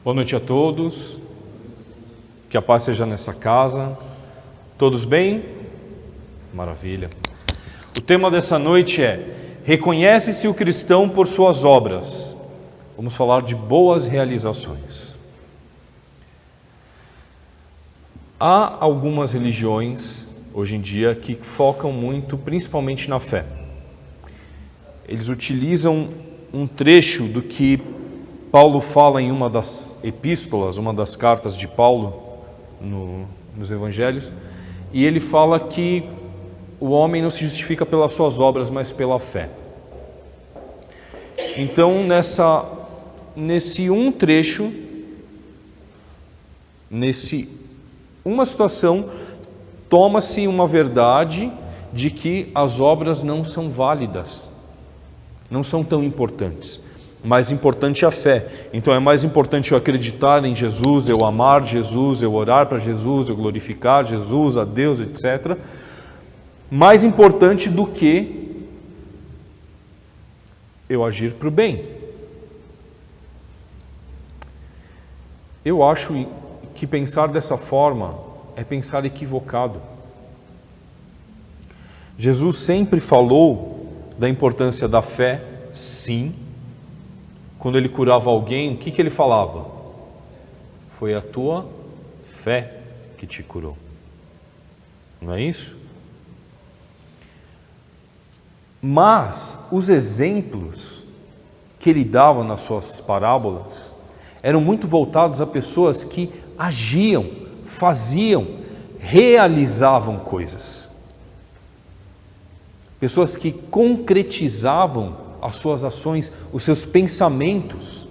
Boa noite a todos, que a paz seja nessa casa. Todos bem? Maravilha. O tema dessa noite é: reconhece-se o cristão por suas obras. Vamos falar de boas realizações. Há algumas religiões hoje em dia que focam muito, principalmente na fé. Eles utilizam um trecho do que Paulo fala em uma das epístolas, uma das cartas de Paulo nos evangelhos, e ele fala que o homem não se justifica pelas suas obras, mas pela fé. Então, nesse um trecho, uma situação, toma-se uma verdade de que as obras não são válidas, não são tão importantes. Mais importante é a fé. Então é mais importante eu acreditar em Jesus, eu amar Jesus, eu orar para Jesus, eu glorificar Jesus, a Deus, etc. Mais importante do que eu agir para o bem. Eu acho que pensar dessa forma é pensar equivocado. Jesus sempre falou da importância da fé, sim. Quando ele curava alguém, o que ele falava? Foi a tua fé que te curou. Não é isso? Mas os exemplos que ele dava nas suas parábolas eram muito voltados a pessoas que agiam, faziam, realizavam coisas. Pessoas que concretizavam as suas ações, os seus pensamentos.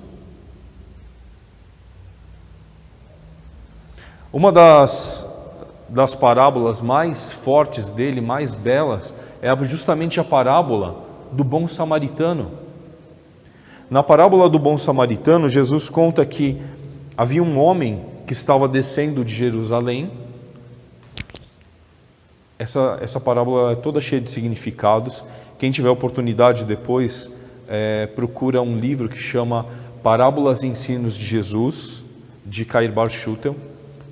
Uma das parábolas mais fortes dele, mais belas, é justamente a parábola do bom samaritano. Na parábola do bom samaritano, Jesus conta que havia um homem que estava descendo de Jerusalém. Essa parábola é toda cheia de significados. Quem tiver oportunidade depois, procura um livro que chama Parábolas e Ensinos de Jesus, de Kair Bar Schutel.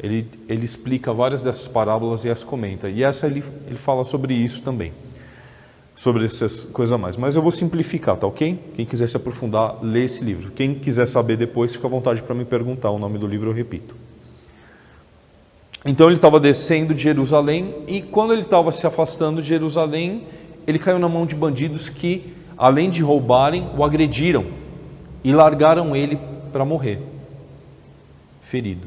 Ele explica várias dessas parábolas e as comenta. E essa ele fala sobre isso também, sobre essas coisas a mais. Mas eu vou simplificar, tá ok? Quem quiser se aprofundar, lê esse livro. Quem quiser saber depois, fica à vontade para me perguntar. O nome do livro eu repito. Então ele estava descendo de Jerusalém, e quando ele estava se afastando de Jerusalém, ele caiu na mão de bandidos que, além de roubarem, o agrediram e largaram ele para morrer, ferido.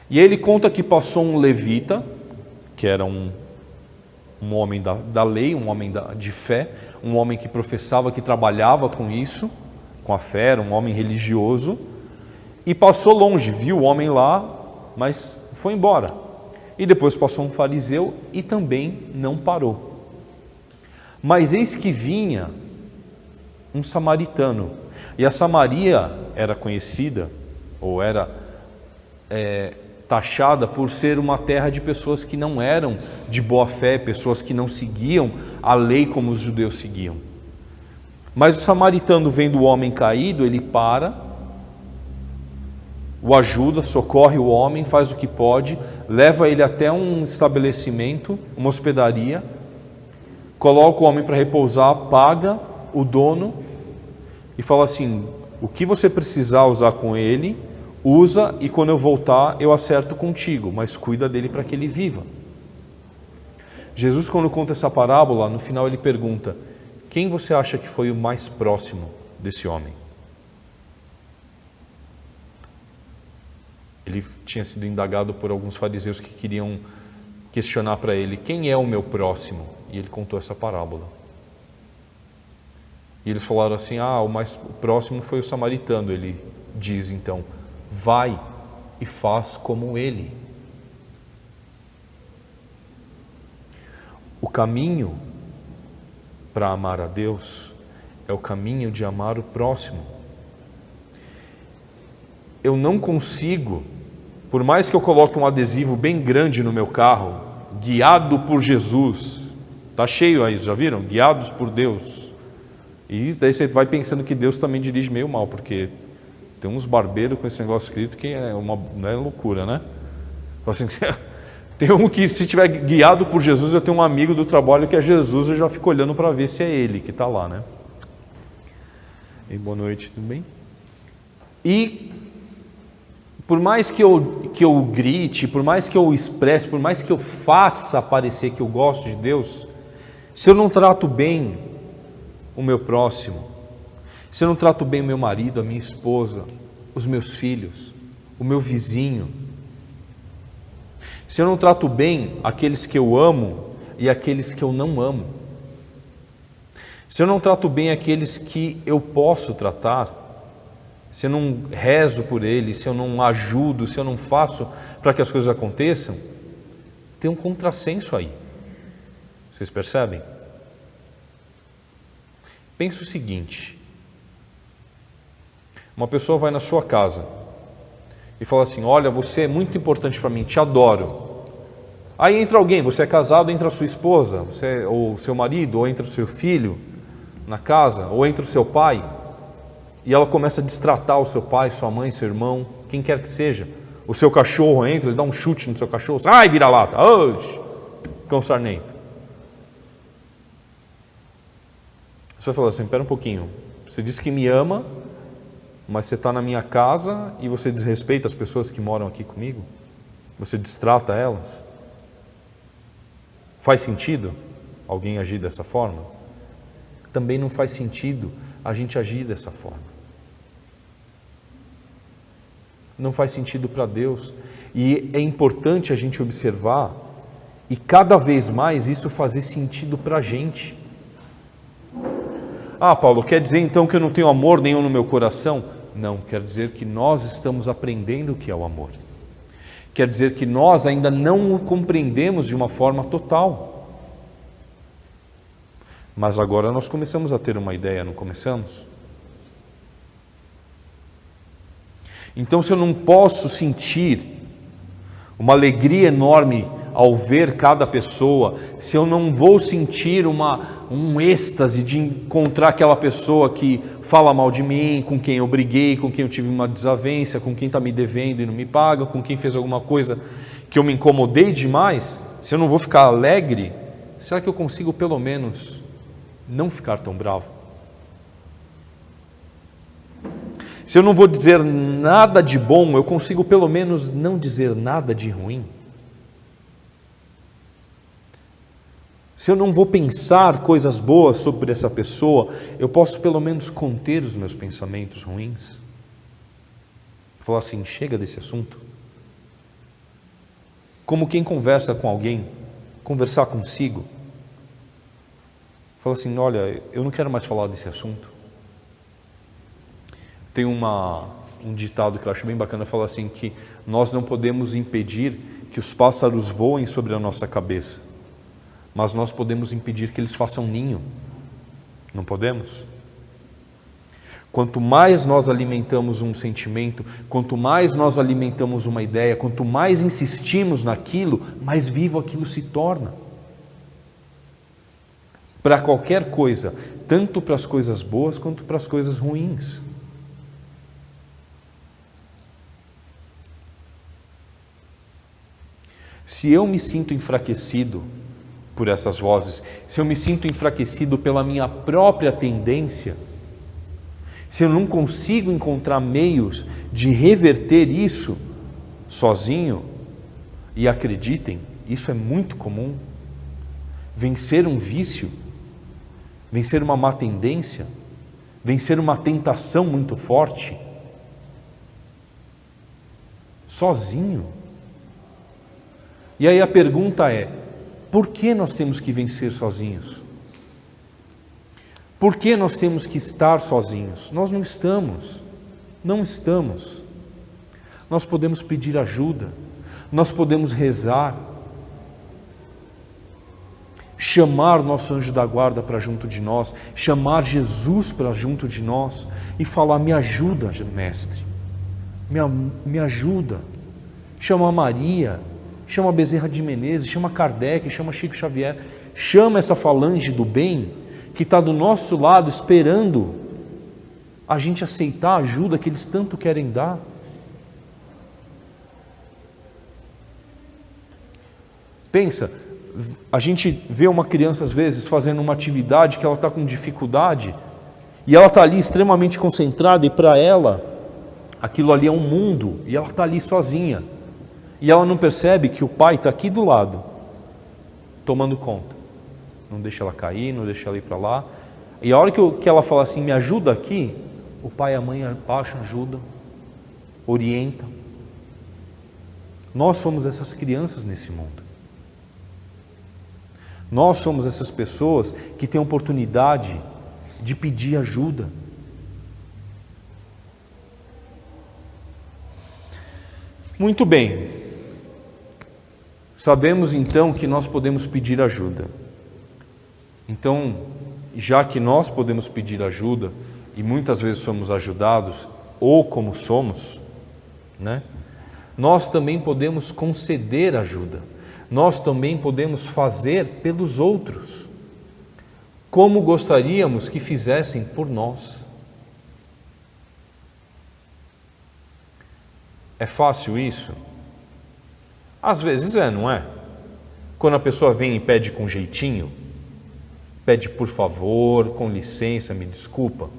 E aí ele conta que passou um levita, que era um homem da lei, um homem de fé, um homem que professava, que trabalhava com isso, com a fé, era um homem religioso, e passou longe, viu o homem lá, mas foi embora. E depois passou um fariseu e também não parou. Mas eis que vinha um samaritano, e a Samaria era conhecida, ou era taxada por ser uma terra de pessoas que não eram de boa fé, pessoas que não seguiam a lei como os judeus seguiam. Mas o samaritano, vendo o homem caído, ele para, o ajuda, socorre o homem, faz o que pode, leva ele até um estabelecimento, uma hospedaria, coloca o homem para repousar, paga o dono e fala assim: o que você precisar usar com ele, usa, e quando eu voltar eu acerto contigo, mas cuida dele para que ele viva. Jesus, quando conta essa parábola, no final ele pergunta: quem você acha que foi o mais próximo desse homem? Ele tinha sido indagado por alguns fariseus que queriam questionar para ele: quem é o meu próximo? E ele contou essa parábola. E eles falaram assim: o mais próximo foi o samaritano. Ele diz então: vai e faz como ele. O caminho para amar a Deus é o caminho de amar o próximo. Eu não consigo, por mais que eu coloque um adesivo bem grande no meu carro, guiado por Jesus, está cheio aí, já viram? Guiados por Deus. E daí você vai pensando que Deus também dirige meio mal, porque Tem uns barbeiros com esse negócio escrito que não é loucura, né? Assim, tem um que, se tiver guiado por Jesus, eu tenho um amigo do trabalho que é Jesus, eu já fico olhando para ver se é ele que está lá, né? E boa noite, tudo bem? E por mais que eu grite, por mais que eu expresse, por mais que eu faça parecer que eu gosto de Deus, se eu não trato bem o meu próximo, se eu não trato bem o meu marido, a minha esposa, os meus filhos, o meu vizinho, se eu não trato bem aqueles que eu amo e aqueles que eu não amo, se eu não trato bem aqueles que eu posso tratar, se eu não rezo por eles, se eu não ajudo, se eu não faço para que as coisas aconteçam, tem um contrassenso aí. Vocês percebem? Pensa o seguinte: uma pessoa vai na sua casa e fala assim: olha, você é muito importante para mim, te adoro. Aí entra alguém, você é casado, entra a sua esposa, ou seu marido, ou entra o seu filho na casa, ou entra o seu pai, e ela começa a destratar o seu pai, sua mãe, seu irmão, quem quer que seja. O seu cachorro entra, ele dá um chute no seu cachorro, ai, vira-lata, cão sarnento. Você vai falar assim: espera um pouquinho, você disse que me ama, mas você está na minha casa e você desrespeita as pessoas que moram aqui comigo? Você destrata elas? Faz sentido alguém agir dessa forma? Também não faz sentido a gente agir dessa forma. Não faz sentido para Deus. E é importante a gente observar e cada vez mais isso fazer sentido para a gente. Ah, Paulo, quer dizer então que eu não tenho amor nenhum no meu coração? Não, quer dizer que nós estamos aprendendo o que é o amor. Quer dizer que nós ainda não o compreendemos de uma forma total. Mas agora nós começamos a ter uma ideia, não começamos? Então, se eu não posso sentir uma alegria enorme ao ver cada pessoa, se eu não vou sentir um êxtase de encontrar aquela pessoa que fala mal de mim, com quem eu briguei, com quem eu tive uma desavença, com quem está me devendo e não me paga, com quem fez alguma coisa que eu me incomodei demais, se eu não vou ficar alegre, será que eu consigo pelo menos não ficar tão bravo? Se eu não vou dizer nada de bom, eu consigo pelo menos não dizer nada de ruim? Se eu não vou pensar coisas boas sobre essa pessoa, eu posso pelo menos conter os meus pensamentos ruins? Falar assim: chega desse assunto. Como quem conversa com alguém, conversar consigo. Fala assim: olha, eu não quero mais falar desse assunto. Tem um ditado que eu acho bem bacana, fala assim, que nós não podemos impedir que os pássaros voem sobre a nossa cabeça, mas nós podemos impedir que eles façam ninho. Não podemos? Quanto mais nós alimentamos um sentimento, quanto mais nós alimentamos uma ideia, quanto mais insistimos naquilo, mais vivo aquilo se torna. Para qualquer coisa, tanto para as coisas boas quanto para as coisas ruins. Se eu me sinto enfraquecido por essas vozes, se eu me sinto enfraquecido pela minha própria tendência, se eu não consigo encontrar meios de reverter isso sozinho, e acreditem, isso é muito comum, vencer um vício, vencer uma má tendência, vencer uma tentação muito forte, sozinho. E aí a pergunta é: por que nós temos que vencer sozinhos? Por que nós temos que estar sozinhos? Nós não estamos. Não estamos. Nós podemos pedir ajuda. Nós podemos rezar. Chamar nosso anjo da guarda para junto de nós. Chamar Jesus para junto de nós. E falar: me ajuda, mestre. Me ajuda. Chama Maria. Chama Bezerra de Menezes, chama Kardec, chama Chico Xavier, chama essa falange do bem que está do nosso lado esperando a gente aceitar a ajuda que eles tanto querem dar? Pensa, a gente vê uma criança às vezes fazendo uma atividade que ela está com dificuldade e ela está ali extremamente concentrada e para ela aquilo ali é um mundo e ela está ali sozinha e ela não percebe que o pai está aqui do lado tomando conta, não deixa ela cair, não deixa ela ir para lá, e a hora que ela fala assim, me ajuda aqui, o pai e a mãe abaixam, ajudam, orientam. Nós somos essas crianças nesse mundo. Nós somos essas pessoas que têm a oportunidade de pedir ajuda. Muito bem. Sabemos então que nós podemos pedir ajuda. Então, já que nós podemos pedir ajuda e muitas vezes somos ajudados, ou como somos, né? Nós também podemos conceder ajuda. Nós também podemos fazer pelos outros, como gostaríamos que fizessem por nós. É fácil isso? Às vezes é, não é? Quando a pessoa vem e pede com jeitinho, pede por favor, com licença, me desculpa.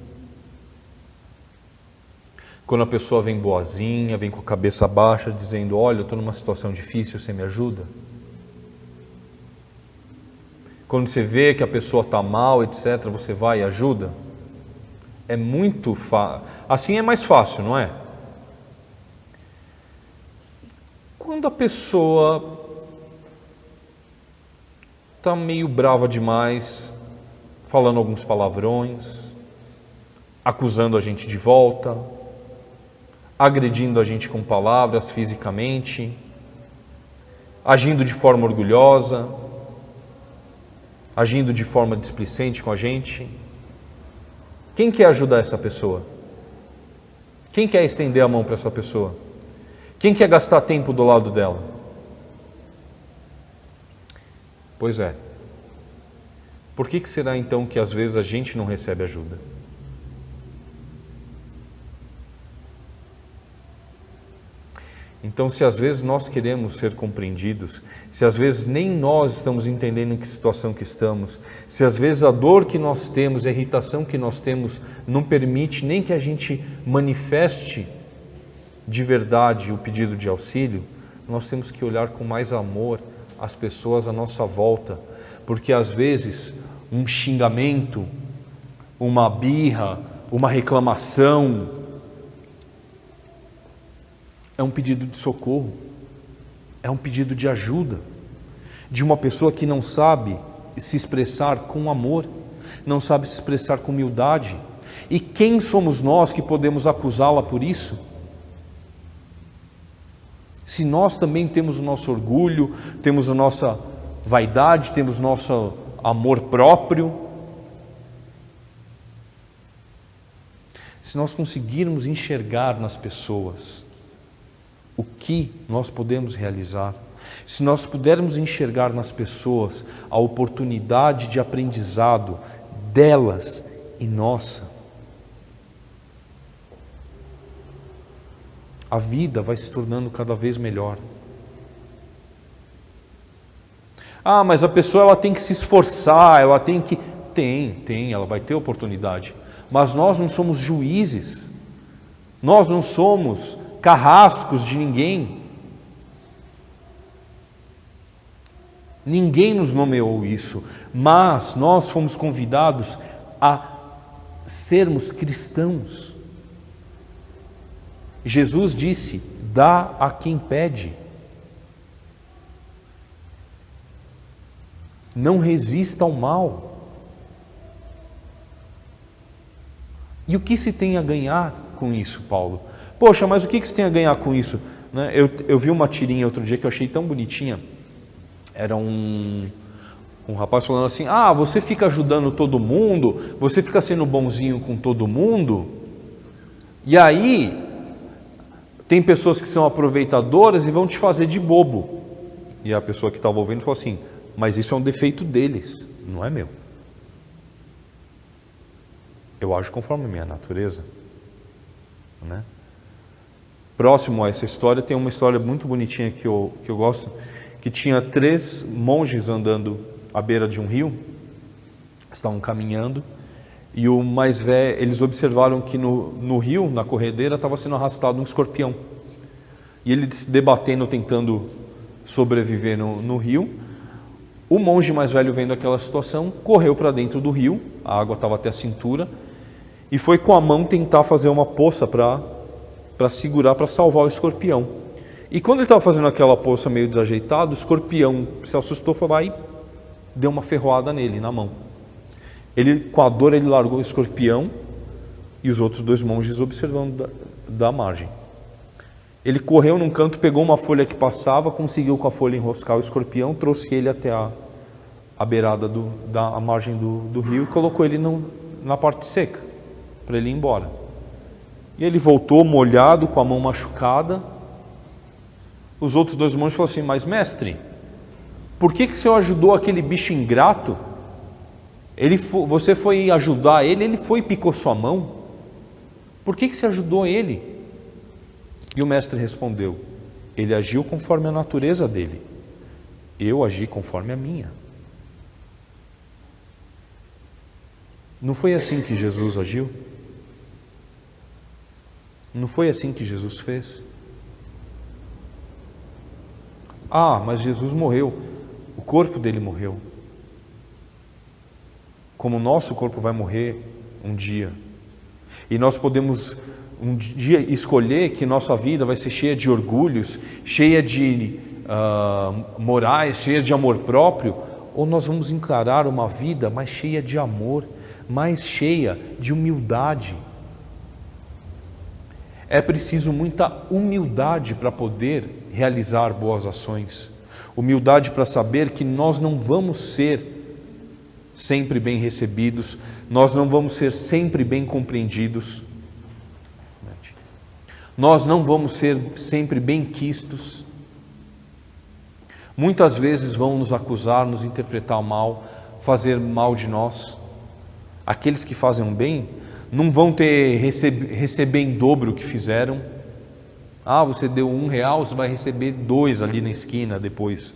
Quando a pessoa vem boazinha, vem com a cabeça baixa, dizendo, olha, eu estou numa situação difícil, você me ajuda? Quando você vê que a pessoa está mal, etc., você vai e ajuda? É muito fácil. Assim é mais fácil, não é? Quando a pessoa está meio brava demais, falando alguns palavrões, acusando a gente de volta, agredindo a gente com palavras fisicamente, agindo de forma orgulhosa, agindo de forma displicente com a gente. Quem quer ajudar essa pessoa? Quem quer estender a mão para essa pessoa? Quem quer gastar tempo do lado dela? Pois é. Por que será então que às vezes a gente não recebe ajuda? Então, se às vezes nós queremos ser compreendidos, se às vezes nem nós estamos entendendo em que situação que estamos, se às vezes a dor que nós temos, a irritação que nós temos, não permite nem que a gente manifeste de verdade o pedido de auxílio, nós temos que olhar com mais amor as pessoas à nossa volta, porque às vezes um xingamento, uma birra, uma reclamação, é um pedido de socorro, é um pedido de ajuda, de uma pessoa que não sabe se expressar com amor, não sabe se expressar com humildade. E quem somos nós que podemos acusá-la por isso? Se nós também temos o nosso orgulho, temos a nossa vaidade, temos nosso amor próprio. Se nós conseguirmos enxergar nas pessoas o que nós podemos realizar, se nós pudermos enxergar nas pessoas a oportunidade de aprendizado delas e nossa, a vida vai se tornando cada vez melhor. Ah, mas a pessoa ela tem que se esforçar, ela tem que... Tem, ela vai ter oportunidade. Mas nós não somos juízes, nós não somos carrascos de ninguém. Ninguém nos nomeou isso, mas nós fomos convidados a sermos cristãos. Jesus disse, dá a quem pede. Não resista ao mal. E o que se tem a ganhar com isso, Paulo? Poxa, mas o que se tem a ganhar com isso? Eu vi uma tirinha outro dia que eu achei tão bonitinha. Era um rapaz falando assim, você fica ajudando todo mundo, você fica sendo bonzinho com todo mundo, e aí tem pessoas que são aproveitadoras e vão te fazer de bobo. E a pessoa que estava ouvindo falou assim, mas isso é um defeito deles, não é meu. Eu ajo conforme a minha natureza. né? Próximo a essa história, tem uma história muito bonitinha que eu gosto, que tinha 3 monges andando à beira de um rio, estavam caminhando, e o mais velho, eles observaram que no rio, na corredeira, estava sendo arrastado um escorpião. E ele se debatendo, tentando sobreviver no rio. O monge mais velho, vendo aquela situação, correu para dentro do rio, a água estava até a cintura, e foi com a mão tentar fazer uma poça para segurar, para salvar o escorpião. E quando ele estava fazendo aquela poça meio desajeitado, o escorpião se assustou, foi lá e deu uma ferroada nele, na mão. Ele, com a dor, ele largou o escorpião e os outros 2 monges observando da margem. Ele correu num canto, pegou uma folha que passava, conseguiu com a folha enroscar o escorpião, trouxe ele até a beirada da margem do rio e colocou ele na parte seca, para ele ir embora. E ele voltou molhado, com a mão machucada. Os outros 2 monges falaram assim: mas mestre, por que o senhor ajudou aquele bicho ingrato? Você foi ajudar ele, ele foi e picou sua mão. Por que você ajudou ele? E o mestre respondeu: ele agiu conforme a natureza dele, eu agi conforme a minha. Não foi assim que Jesus agiu? Não foi assim que Jesus fez? Ah, mas Jesus morreu, o corpo dele morreu. Como o nosso corpo vai morrer um dia. E nós podemos um dia escolher que nossa vida vai ser cheia de orgulhos, cheia de morais, cheia de amor próprio, ou nós vamos encarar uma vida mais cheia de amor, mais cheia de humildade. É preciso muita humildade para poder realizar boas ações. Humildade para saber que nós não vamos ser sempre bem recebidos, nós não vamos ser sempre bem compreendidos, nós não vamos ser sempre bem quistos. Muitas vezes vão nos acusar, nos interpretar mal, fazer mal de nós. Aqueles que fazem um bem não vão receber em dobro o que fizeram. Ah, você deu R$1, você vai receber 2 ali na esquina depois.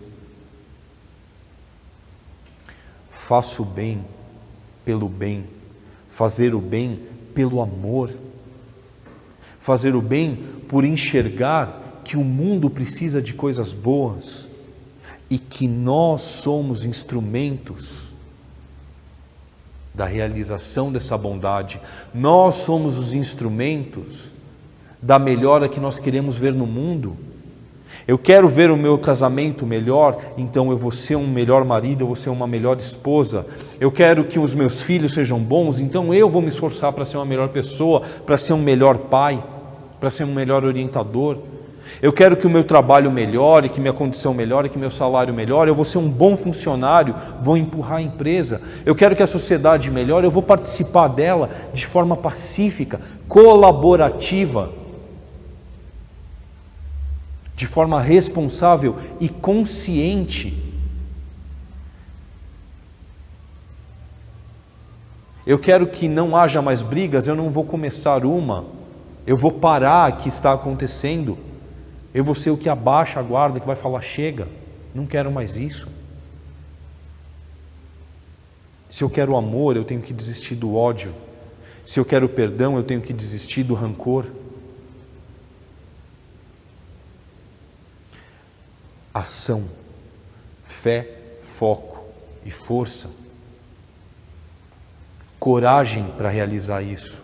Faça o bem pelo bem, fazer o bem pelo amor, fazer o bem por enxergar que o mundo precisa de coisas boas e que nós somos instrumentos da realização dessa bondade. Nós somos os instrumentos da melhora que nós queremos ver no mundo. Eu quero ver o meu casamento melhor, então eu vou ser um melhor marido, eu vou ser uma melhor esposa. Eu quero que os meus filhos sejam bons, então eu vou me esforçar para ser uma melhor pessoa, para ser um melhor pai, para ser um melhor orientador. Eu quero que o meu trabalho melhore, que minha condição melhore, que meu salário melhore. Eu vou ser um bom funcionário, vou empurrar a empresa. Eu quero que a sociedade melhore, eu vou participar dela de forma pacífica, colaborativa, de forma responsável e consciente. Eu quero que não haja mais brigas, eu não vou começar uma, eu vou parar o que está acontecendo, eu vou ser o que abaixa a guarda, que vai falar: chega, não quero mais isso. Se eu quero amor, eu tenho que desistir do ódio. Se eu quero perdão, eu tenho que desistir do rancor. Ação, fé, foco e força. Coragem para realizar isso.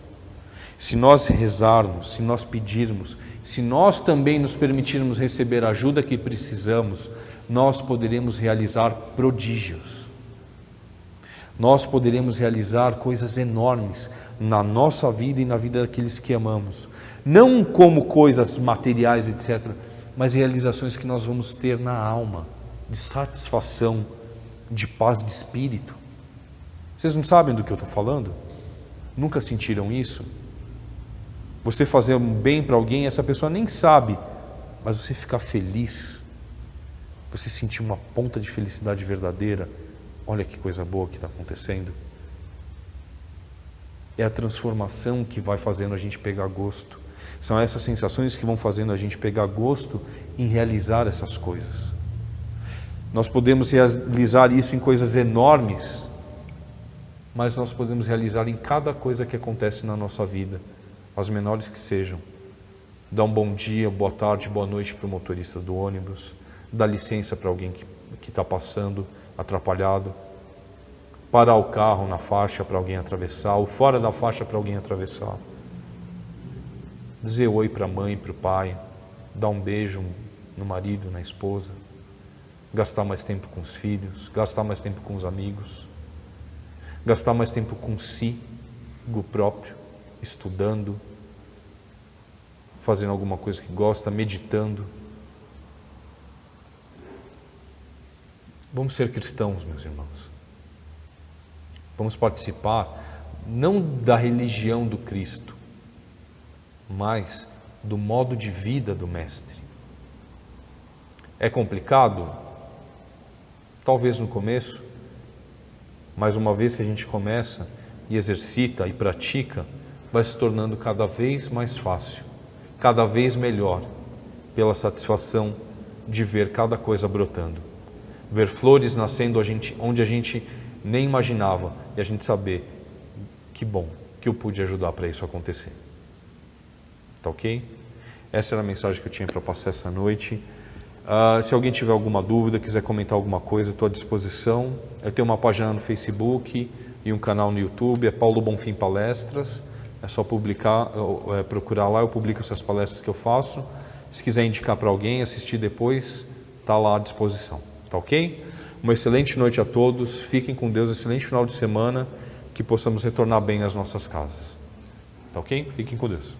Se nós rezarmos, se nós pedirmos, se nós também nos permitirmos receber a ajuda que precisamos, nós poderemos realizar prodígios. Nós poderemos realizar coisas enormes na nossa vida e na vida daqueles que amamos. Não como coisas materiais, etc., mas realizações que nós vamos ter na alma, de satisfação, de paz de espírito. Vocês não sabem do que eu estou falando? Nunca sentiram isso? Você fazer um bem para alguém, essa pessoa nem sabe, mas você ficar feliz, você sentir uma ponta de felicidade verdadeira. Olha que coisa boa que está acontecendo. É a transformação que vai fazendo a gente pegar gosto. São essas sensações que vão fazendo a gente pegar gosto em realizar essas coisas. Nós podemos realizar isso em coisas enormes, mas nós podemos realizar em cada coisa que acontece na nossa vida, as menores que sejam. Dar um bom dia, boa tarde, boa noite para o motorista do ônibus, dar licença para alguém que está passando atrapalhado, parar o carro na faixa para alguém atravessar, ou fora da faixa para alguém atravessar. Dizer oi para a mãe, para o pai, dar um beijo no marido, na esposa, gastar mais tempo com os filhos, gastar mais tempo com os amigos, gastar mais tempo consigo próprio, estudando, fazendo alguma coisa que gosta, meditando. Vamos ser cristãos, meus irmãos. Vamos participar não da religião do Cristo, mas do modo de vida do Mestre. É complicado? Talvez no começo, mas uma vez que a gente começa e exercita e pratica, vai se tornando cada vez mais fácil, cada vez melhor, pela satisfação de ver cada coisa brotando. Ver flores nascendo onde a gente nem imaginava, e a gente saber que bom que eu pude ajudar para isso acontecer. Tá ok? Essa era a mensagem que eu tinha para passar essa noite. Se alguém tiver alguma dúvida, quiser comentar alguma coisa, estou à disposição. Eu tenho uma página no Facebook e um canal no YouTube, é Paulo Bonfim Palestras. É só procurar lá, eu publico essas palestras que eu faço. Se quiser indicar para alguém, assistir depois, está lá à disposição. Tá ok? Uma excelente noite a todos, fiquem com Deus, excelente final de semana, que possamos retornar bem às nossas casas. Tá ok? Fiquem com Deus.